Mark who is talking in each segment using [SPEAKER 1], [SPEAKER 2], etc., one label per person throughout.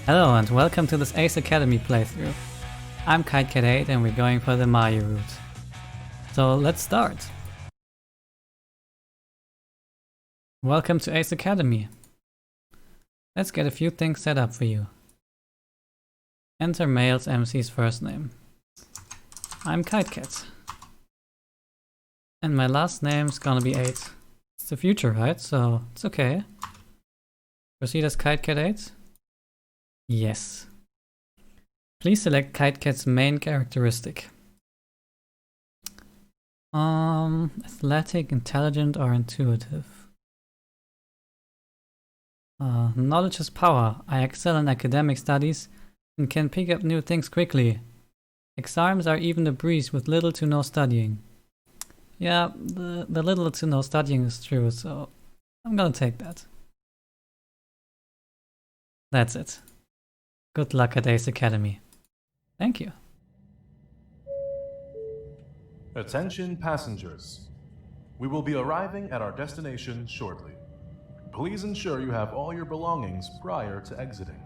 [SPEAKER 1] Hello and welcome to this Ace Academy playthrough. I'm KiteCat8 and we're going for the Mayu route. So let's start. Welcome to Ace Academy. Let's get a few things set up for you. Enter male's MC's first name. I'm KiteCat. And my last name's gonna be 8. It's the future, right? So it's okay. Proceed as KiteCat8? Yes. Please select KiteCat's main characteristic. Athletic, intelligent, or intuitive. Knowledge is power. I excel in academic studies and can pick up new things quickly. Exams are even a breeze with little to no studying. Yeah, the little to no studying is true, so I'm gonna take that. That's it. Good luck at Ace Academy. Thank you.
[SPEAKER 2] Attention passengers. We will be arriving at our destination shortly. Please ensure you have all your belongings prior to exiting.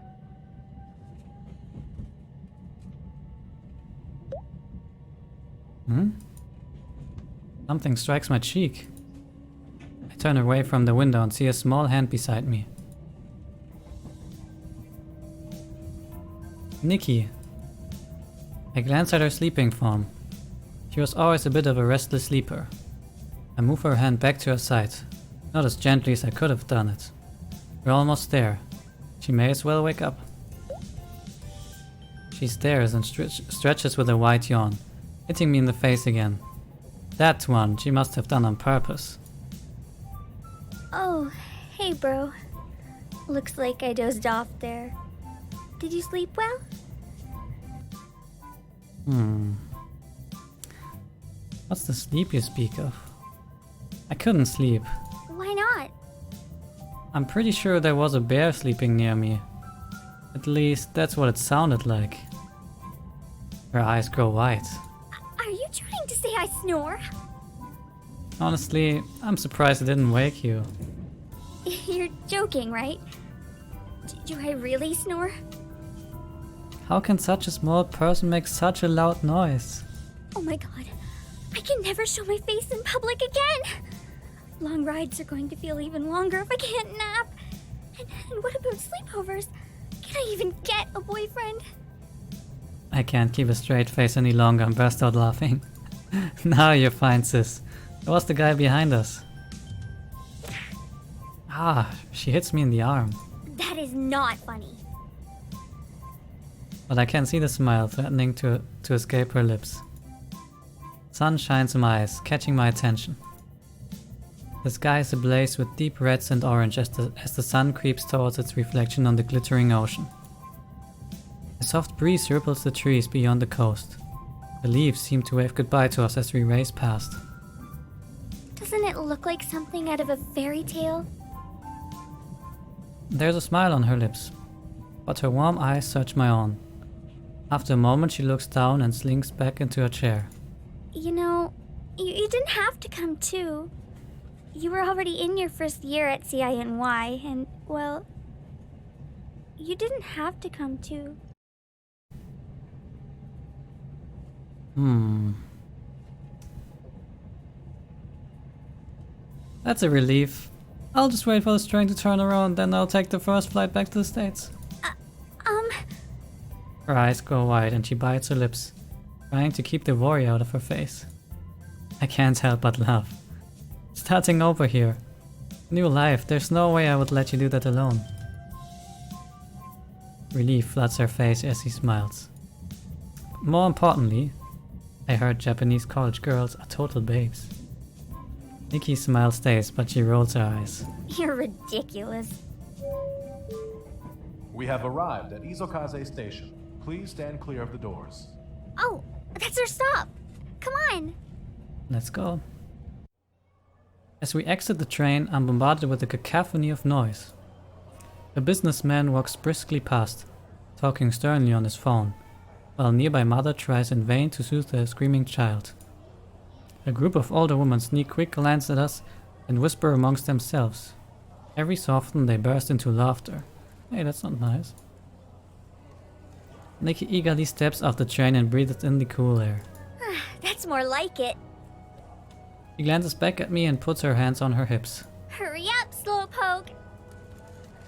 [SPEAKER 1] Something strikes my cheek. I turn away from the window and see a small hand beside me. Nikki. I glance at her sleeping form. She was always a bit of a restless sleeper. I move her hand back to her side, not as gently as I could have done it. We're almost there. She may as well wake up. She stares and stretches with a wide yawn, hitting me in the face again. That one she must have done on purpose.
[SPEAKER 3] Oh, hey bro. Looks like I dozed off there. Did you sleep well?
[SPEAKER 1] What's the sleep you speak of? I couldn't sleep.
[SPEAKER 3] Why not?
[SPEAKER 1] I'm pretty sure there was a bear sleeping near me. At least that's what it sounded like. Her eyes grow wide.
[SPEAKER 3] Are you trying to say I snore?
[SPEAKER 1] Honestly, I'm surprised it didn't wake you.
[SPEAKER 3] You're joking, right? Do I really snore?
[SPEAKER 1] How can such a small person make such a loud noise?
[SPEAKER 3] Oh my god. I can never show my face in public again! Long rides are going to feel even longer if I can't nap. And what about sleepovers? Can I even get a boyfriend?
[SPEAKER 1] I can't keep a straight face any longer and burst out laughing. Now you're fine, sis. It was the guy behind us. Ah, she hits me in the arm.
[SPEAKER 3] That is not funny.
[SPEAKER 1] But I can see the smile threatening to escape her lips. Sun shines in my eyes, catching my attention. The sky is ablaze with deep reds and orange as the sun creeps towards its reflection on the glittering ocean. A soft breeze ripples the trees beyond the coast. The leaves seem to wave goodbye to us as we race past.
[SPEAKER 3] Doesn't it look like something out of a fairy tale?
[SPEAKER 1] There's a smile on her lips, but her warm eyes search my own. After a moment she looks down and slinks back into her chair.
[SPEAKER 3] You know, you didn't have to come too. You were already in your first year at CINY, and, well, you didn't have to come too.
[SPEAKER 1] That's a relief. I'll just wait for this train to turn around, then I'll take the first flight back to the States. Her eyes go wide and she bites her lips, trying to keep the worry out of her face. I can't help but laugh. Starting over here. New life, there's no way I would let you do that alone. Relief floods her face as he smiles. But more importantly, I heard Japanese college girls are total babes. Nikki's smile stays, but she rolls her eyes.
[SPEAKER 3] You're ridiculous.
[SPEAKER 2] We have arrived at Izokaze Station. Please stand clear of the doors.
[SPEAKER 3] Oh, that's our stop. Come on.
[SPEAKER 1] Let's go. As we exit the train, I'm bombarded with a cacophony of noise. A businessman walks briskly past, talking sternly on his phone, while a nearby mother tries in vain to soothe her screaming child. A group of older women sneak quick glances at us and whisper amongst themselves. Every so often they burst into laughter. Hey, that's not nice. Nikki eagerly steps off the train and breathes in the cool air.
[SPEAKER 3] That's more like it.
[SPEAKER 1] She glances back at me and puts her hands on her hips.
[SPEAKER 3] Hurry up, Slowpoke!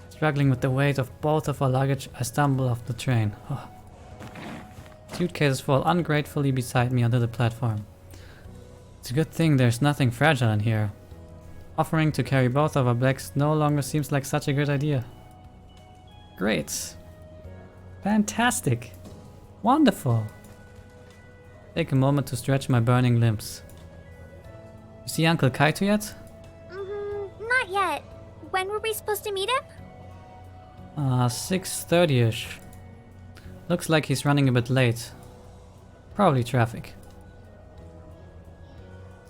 [SPEAKER 1] Struggling with the weight of both of our luggage, I stumble off the train. Oh. Suitcases fall ungratefully beside me onto the platform. It's a good thing there's nothing fragile in here. Offering to carry both of our bags no longer seems like such a good idea. Great. Fantastic. Wonderful. Take a moment to stretch my burning limbs. You see Uncle Kaito yet?
[SPEAKER 3] Not yet. When were we supposed to meet him?
[SPEAKER 1] 6:30ish. Looks like he's running a bit late. Probably traffic.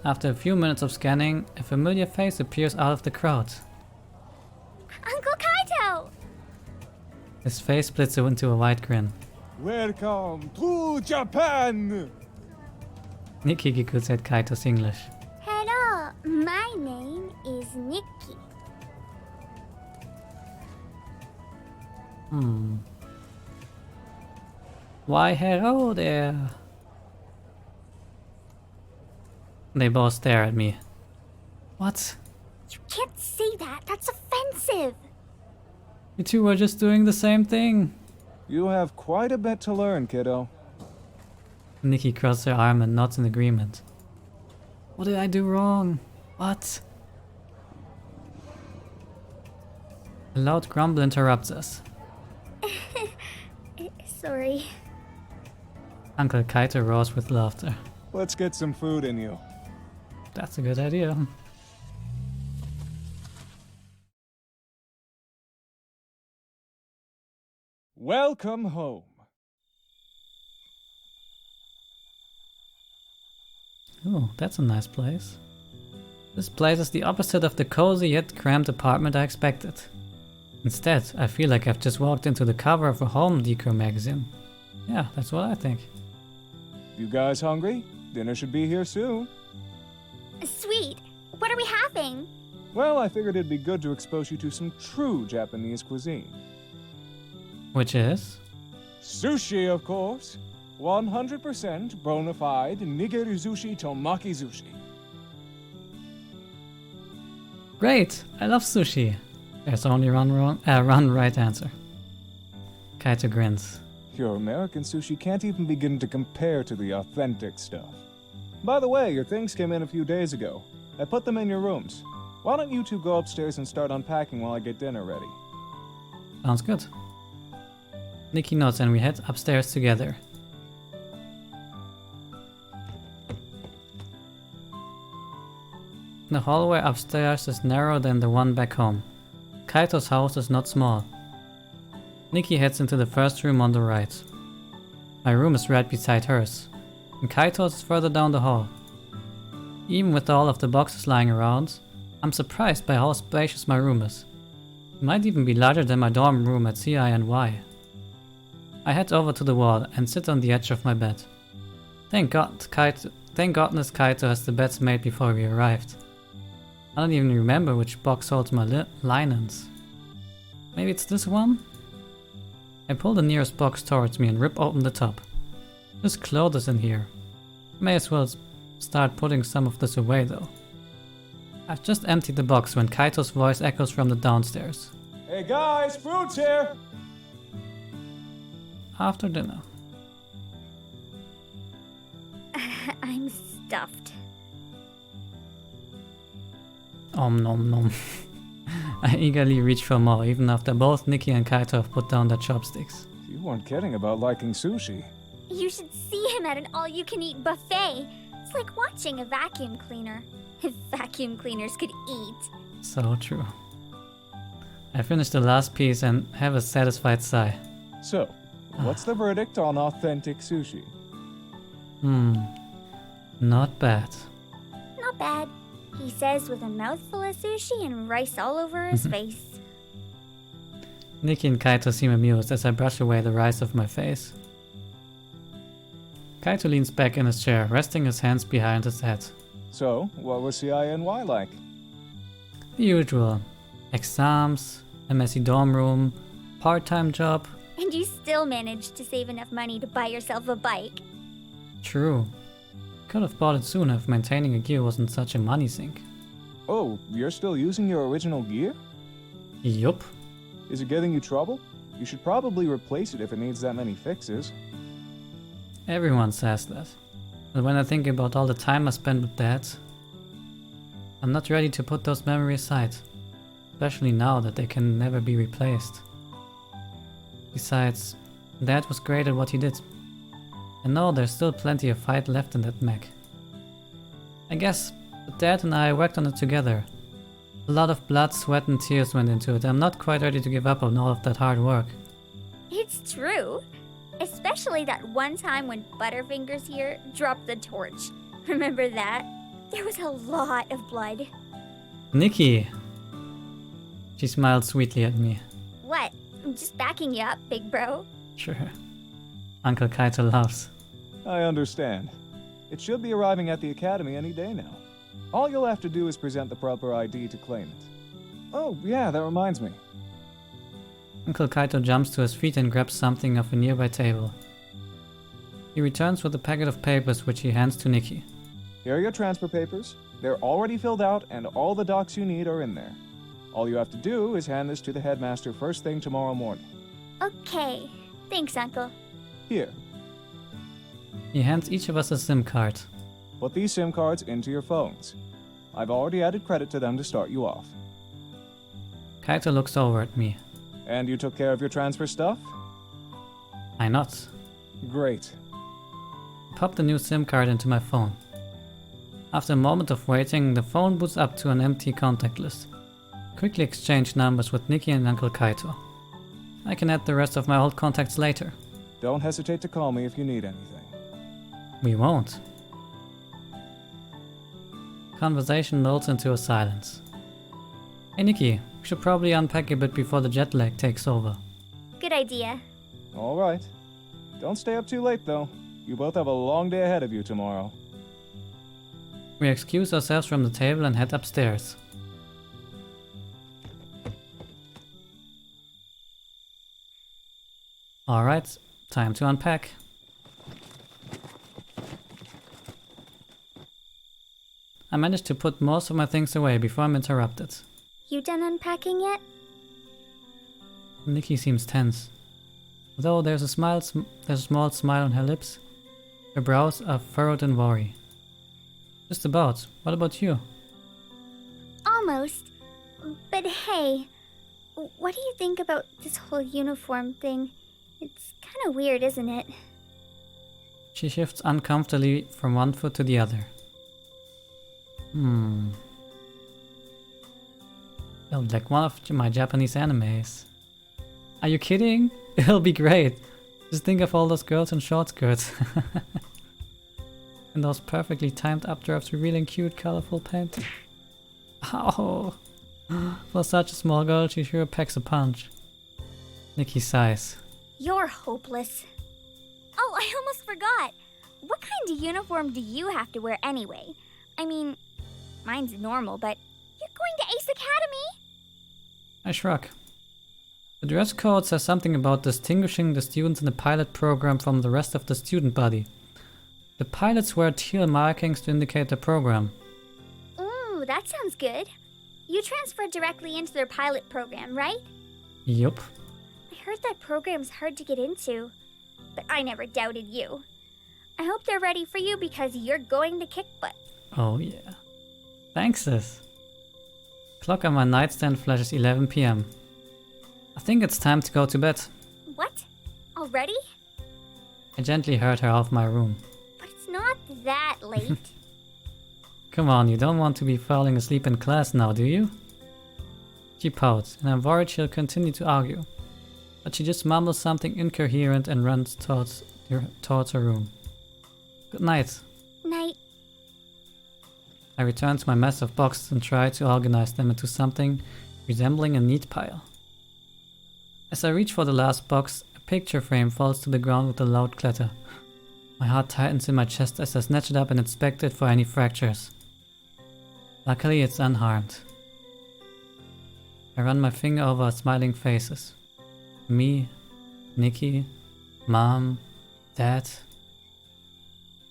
[SPEAKER 1] After a few minutes of scanning, a familiar face appears out of the crowd.
[SPEAKER 3] Uncle Kaito!
[SPEAKER 1] His face splits into a wide grin.
[SPEAKER 4] Welcome to Japan!
[SPEAKER 1] Nikki giggles at Kaito's English.
[SPEAKER 3] Hello, my name is Nikki.
[SPEAKER 1] Why hello there. They both stare at me. What?
[SPEAKER 3] You can't say that. That's offensive.
[SPEAKER 1] You two were just doing the same thing.
[SPEAKER 4] You have quite a bit to learn, kiddo.
[SPEAKER 1] Nikki crosses her arm and nods in agreement. What did I do wrong? What? A loud grumble interrupts us.
[SPEAKER 3] Sorry.
[SPEAKER 1] Uncle Kaito roars with laughter.
[SPEAKER 4] Let's get some food in you.
[SPEAKER 1] That's a good idea.
[SPEAKER 4] Welcome home.
[SPEAKER 1] Oh, that's a nice place. This place is the opposite of the cozy yet cramped apartment I expected. Instead, I feel like I've just walked into the cover of a home decor magazine. Yeah, that's what I think.
[SPEAKER 4] You guys hungry? Dinner should be here soon.
[SPEAKER 3] Sweet. What are we having?
[SPEAKER 4] Well, I figured it'd be good to expose you to some true Japanese cuisine.
[SPEAKER 1] Which is?
[SPEAKER 4] Sushi, of course. 100% bona fide nigiri sushi tomaki sushi.
[SPEAKER 1] Great! I love sushi. There's only one right answer. Kaito grins.
[SPEAKER 4] Your American sushi can't even begin to compare to the authentic stuff. By the way, your things came in a few days ago. I put them in your rooms. Why don't you two go upstairs and start unpacking while I get dinner ready?
[SPEAKER 1] Sounds good. Nikki nods and we head upstairs together. The hallway upstairs is narrower than the one back home. Kaito's house is not small. Nikki heads into the first room on the right. My room is right beside hers, and Kaito's is further down the hall. Even with all of the boxes lying around, I'm surprised by how spacious my room is. It might even be larger than my dorm room at CINY. I head over to the wall and sit on the edge of my bed. Thank goodness Kaito has the beds made before we arrived. I don't even remember which box holds my linens. Maybe it's this one? I pull the nearest box towards me and rip open the top. There's clothes in here. May as well start putting some of this away though. I've just emptied the box when Kaito's voice echoes from the downstairs.
[SPEAKER 4] Hey guys, food's here!
[SPEAKER 1] After dinner.
[SPEAKER 3] I'm stuffed.
[SPEAKER 1] Nom nom. I eagerly reach for more, even after both Nikki and Kaito have put down their chopsticks.
[SPEAKER 4] You weren't kidding about liking sushi.
[SPEAKER 3] You should see him at an all-you-can-eat buffet. It's like watching a vacuum cleaner. If vacuum cleaners could eat.
[SPEAKER 1] So true. I finish the last piece and have a satisfied sigh.
[SPEAKER 4] So, what's the verdict on authentic sushi?
[SPEAKER 1] Not bad.
[SPEAKER 3] Not bad, he says with a mouthful of sushi and rice all over his face.
[SPEAKER 1] Nikki and Kaito seem amused as I brush away the rice off my face. Kaito leans back in his chair, resting his hands behind his head.
[SPEAKER 4] So, what was CINY like?
[SPEAKER 1] The usual. Exams, a messy dorm room, part-time job,
[SPEAKER 3] And you still managed to save enough money to buy yourself a bike.
[SPEAKER 1] True. Could have bought it sooner if maintaining a gear wasn't such a money sink.
[SPEAKER 4] Oh, you're still using your original gear?
[SPEAKER 1] Yup.
[SPEAKER 4] Is it giving you trouble? You should probably replace it if it needs that many fixes.
[SPEAKER 1] Everyone says that. But when I think about all the time I spent with Dad, I'm not ready to put those memories aside. Especially now that they can never be replaced. Besides, Dad was great at what he did. I know there's still plenty of fight left in that mech. I guess Dad and I worked on it together. A lot of blood, sweat and tears went into it. I'm not quite ready to give up on all of that hard work.
[SPEAKER 3] It's true. Especially that one time when Butterfingers here dropped the torch. Remember that? There was a lot of blood.
[SPEAKER 1] Nikki! She smiled sweetly at me.
[SPEAKER 3] What? I'm just backing you up, big bro.
[SPEAKER 1] Sure. Uncle Kaito laughs.
[SPEAKER 4] I understand. It should be arriving at the academy any day now. All you'll have to do is present the proper ID to claim it. Oh, yeah, that reminds me.
[SPEAKER 1] Uncle Kaito jumps to his feet and grabs something off a nearby table. He returns with a packet of papers which he hands to Nikki.
[SPEAKER 4] Here are your transfer papers. They're already filled out and all the docs you need are in there. All you have to do is hand this to the headmaster first thing tomorrow morning.
[SPEAKER 3] Okay. Thanks, Uncle.
[SPEAKER 4] Here,
[SPEAKER 1] He hands each of us a SIM card.
[SPEAKER 4] put these SIM cards into your phones. I've already added credit to them to start you off.
[SPEAKER 1] Kaito looks over at me.
[SPEAKER 4] And you took care of your transfer stuff?
[SPEAKER 1] Why not?
[SPEAKER 4] Great.
[SPEAKER 1] Pop the new SIM card into my phone. After a moment of waiting, the phone boots up to an empty contact list. Quickly exchange numbers with Nikki and Uncle Kaito. I can add the rest of my old contacts later.
[SPEAKER 4] Don't hesitate to call me if you need anything.
[SPEAKER 1] We won't. Conversation lulls into a silence. Hey Nikki, we should probably unpack a bit before the jet lag takes over.
[SPEAKER 3] Good idea.
[SPEAKER 4] All right. Don't stay up too late, though. You both have a long day ahead of you tomorrow.
[SPEAKER 1] We excuse ourselves from the table and head upstairs. Alright, time to unpack. I managed to put most of my things away before I'm interrupted.
[SPEAKER 3] You done unpacking yet?
[SPEAKER 1] Nikki seems tense. Though there's a small smile on her lips, her brows are furrowed in worry. Just about. What about you?
[SPEAKER 3] Almost. But hey, what do you think about this whole uniform thing? It's kind of weird, isn't it?
[SPEAKER 1] She shifts uncomfortably from one foot to the other. Oh, like one of my Japanese animes. Are you kidding? It'll be great. Just think of all those girls in short skirts. And those perfectly timed updrafts revealing cute, colorful panties. Ow! For such a small girl, she sure packs a punch. Nikki sighs.
[SPEAKER 3] You're hopeless. Oh, I almost forgot. What kind of uniform do you have to wear anyway? I mean, mine's normal, but you're going to Ace Academy?
[SPEAKER 1] I shrug. The dress code says something about distinguishing the students in the pilot program from the rest of the student body. The pilots wear teal markings to indicate the program.
[SPEAKER 3] Ooh, that sounds good. You transferred directly into their pilot program, right?
[SPEAKER 1] Yup.
[SPEAKER 3] I heard that program's hard to get into, but I never doubted you. I hope they're ready for you because you're going to kick butt.
[SPEAKER 1] Oh yeah. Thanks, sis. Clock on my nightstand flashes 11 p.m. I think it's time to go to bed.
[SPEAKER 3] What? Already?
[SPEAKER 1] I gently herd her off my room.
[SPEAKER 3] But it's not that late.
[SPEAKER 1] Come on, you don't want to be falling asleep in class now, do you? She pouts, and I'm worried she'll continue to argue. But she just mumbles something incoherent and runs towards her room. Good night.
[SPEAKER 3] Night.
[SPEAKER 1] I return to my mess of boxes and try to organize them into something resembling a neat pile. As I reach for the last box, a picture frame falls to the ground with a loud clatter. My heart tightens in my chest as I snatch it up and inspect it for any fractures. Luckily, it's unharmed. I run my finger over our smiling faces. Me Nikki, Mom, Dad.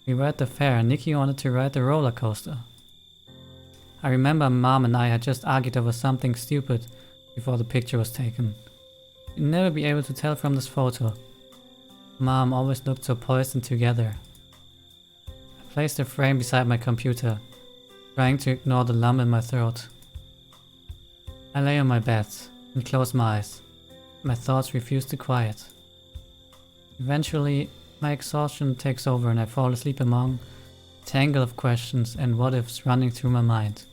[SPEAKER 1] We were at the fair and Nikki wanted to ride the roller coaster. I remember Mom and I had just argued over something stupid before the picture was taken. You'd never be able to tell from this photo. Mom always looked so poised and together. I placed the frame beside my computer, trying to ignore the lump in my throat. I lay on my bed and close my eyes. My thoughts refuse to quiet. Eventually, my exhaustion takes over and I fall asleep among a tangle of questions and what ifs running through my mind.